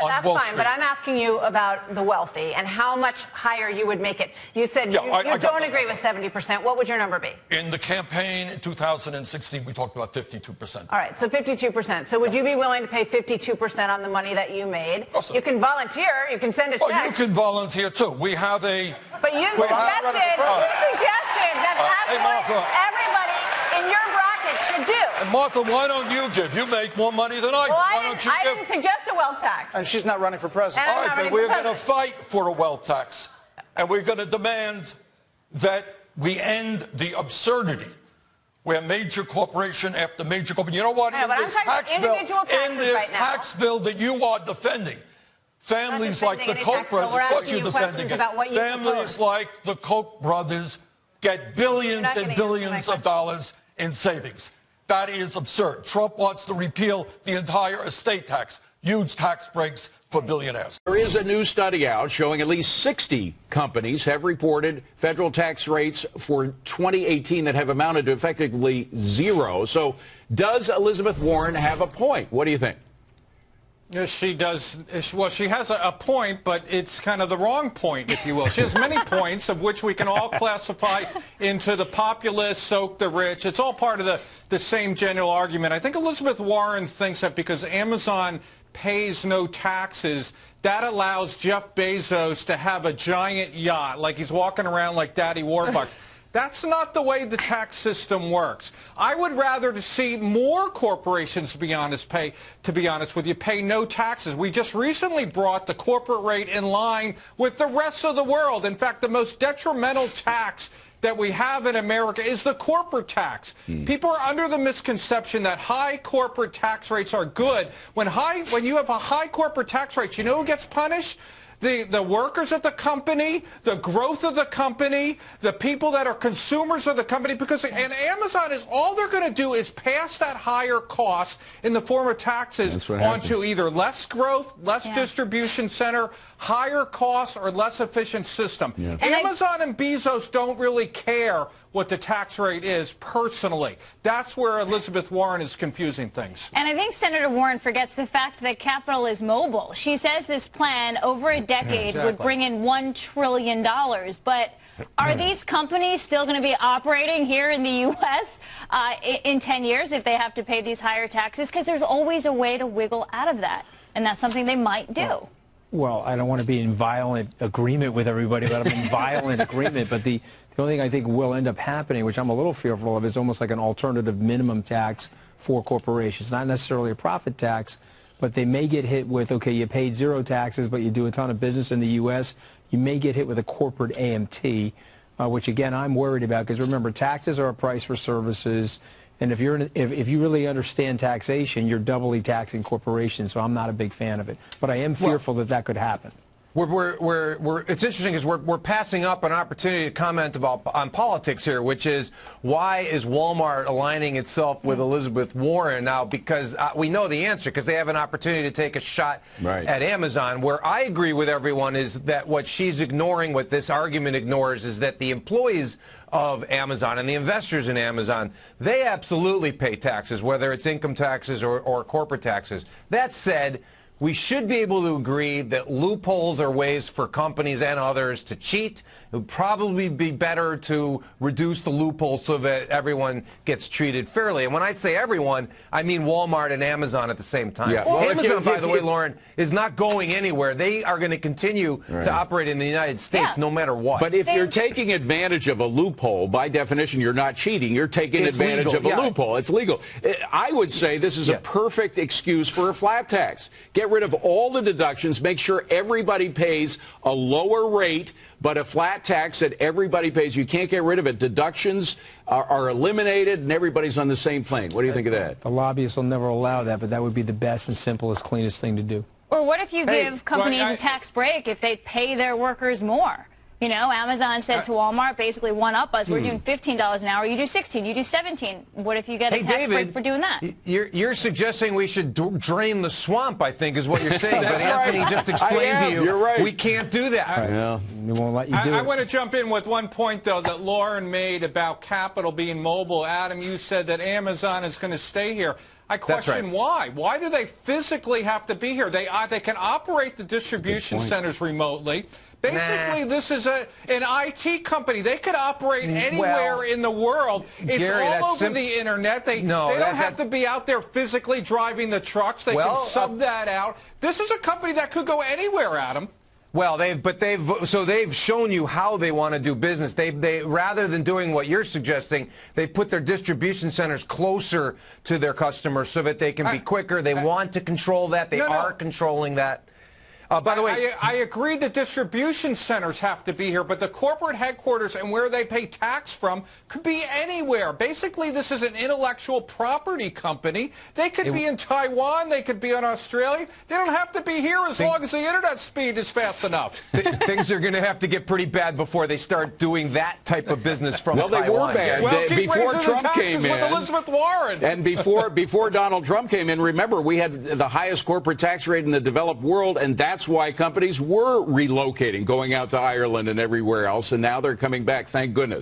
That's fine, but I'm asking you about the wealthy and how much higher you would make it. You said you don't agree with 70%. What would your number be? In the campaign in 2016, we talked about 52%. All right, so 52%. So would you be willing to pay 52% on the money that you made? You can volunteer. You can send a check. Oh, you can volunteer, too. We have a... But you suggested that that's what everybody in your bracket should do. And Martha, why don't you give? You make more money than I do. I didn't suggest a wealth tax. And she's not running for president. All right, but we're going to fight for a wealth tax. And we're going to demand that we end the absurdity where major corporation after major corporation. You know what? In this tax bill that you are defending, families like the Koch brothers, of course you're defending it. Families like the Koch brothers get billions and billions of dollars in savings. That is absurd. Trump wants to repeal the entire estate tax, huge tax breaks for billionaires. There is a new study out showing at least 60 companies have reported federal tax rates for 2018 that have amounted to effectively zero. So does Elizabeth Warren have a point? What do you think? Yes, she does. Well, she has a point, but it's kind of the wrong point, if you will. She has many points, of which we can all classify into the populist, soak the rich. It's all part of the same general argument. I think Elizabeth Warren thinks that because Amazon pays no taxes, that allows Jeff Bezos to have a giant yacht, like he's walking around like Daddy Warbucks. That's not the way the tax system works. I would rather see more corporations, to be honest with you, pay no taxes. We just recently brought the corporate rate in line with the rest of the world. In fact, the most detrimental tax that we have in America is the corporate tax. People are under the misconception that high corporate tax rates are good. When you have a high corporate tax rate, you know who gets punished? The workers at the company, the growth of the company, the people that are consumers of the company, because Amazon is all they're going to do is pass that higher cost in the form of taxes onto either less growth, less distribution center, higher costs, or less efficient system. Amazon and Bezos don't really care what the tax rate is personally. That's where Elizabeth Warren is confusing things. And I think Senator Warren forgets the fact that capital is mobile. She says this plan over a decade would bring in $1 trillion. But are these companies still going to be operating here in the U.S. In 10 years if they have to pay these higher taxes? Because there's always a way to wiggle out of that. And that's something they might do. Well, I don't want to be in violent agreement with everybody, but I'm in violent agreement. But the only thing I think will end up happening, which I'm a little fearful of, is almost like an alternative minimum tax for corporations. Not necessarily a profit tax, but they may get hit with, okay, you paid zero taxes, but you do a ton of business in the U.S., you may get hit with a corporate AMT, which, again, I'm worried about. Because, remember, taxes are a price for services. And if you really understand taxation, you're doubly taxing corporations, so I'm not a big fan of it. But I am fearful that could happen. It's interesting because we're passing up an opportunity to comment on politics here, which is why is Walmart aligning itself with Elizabeth Warren now? Because we know the answer, because they have an opportunity to take a shot at Amazon. Where I agree with everyone is that what she's ignoring, what this argument ignores, is that the employees of Amazon and the investors in Amazon, they absolutely pay taxes, whether it's income taxes or corporate taxes. That said, we should be able to agree that loopholes are ways for companies and others to cheat. It would probably be better to reduce the loopholes so that everyone gets treated fairly. And when I say everyone, I mean Walmart and Amazon at the same time. Well, Amazon, by the way, Lauren, is not going anywhere. They are going to continue to operate in the United States no matter what. But if you're taking advantage of a loophole, by definition, you're not cheating. You're taking advantage of a loophole. It's legal. I would say this is a perfect excuse for a flat tax. Get rid of all the deductions. Make sure everybody pays a lower rate, but a flat tax that everybody pays. You can't get rid of it. Deductions are eliminated, and everybody's on the same plane. What do you think of that? The lobbyists will never allow that, but that would be the best and simplest, cleanest thing to do. Or what if you give companies a tax break if they pay their workers more? You know, Amazon said to Walmart, basically one-up us. We're doing $15 an hour. You do $16. You do $17. What if you get a tax break for doing that? You're suggesting we should drain the swamp, I think, is what you're saying. But Anthony just explained to you, we can't do that. We won't let you do it. I want to jump in with one point, though, that Lauren made about capital being mobile. Adam, you said that Amazon is going to stay here. I question why. Why do they physically have to be here? They can operate the distribution centers remotely. Basically, this is an IT company. They could operate anywhere in the world. It's Gary, all over the internet. They don't have to be out there physically driving the trucks. They can sub that out. This is a company that could go anywhere, Adam. Well, they've shown you how they want to do business. They rather than doing what you're suggesting, they put their distribution centers closer to their customers so that they can be quicker. They want to control that. They are controlling that. By the way, I agree the distribution centers have to be here, but the corporate headquarters and where they pay tax from could be anywhere. Basically, this is an intellectual property company. They could be in Taiwan. They could be in Australia. They don't have to be here as long as the internet speed is fast enough. Things are going to have to get pretty bad before they start doing that type of business from Taiwan. Well, they were bad. Well, keep before raising Trump the taxes came in, with Elizabeth Warren. And before Donald Trump came in, remember, we had the highest corporate tax rate in the developed world, and that's why companies were relocating, going out to Ireland and everywhere else, and now they're coming back, thank goodness.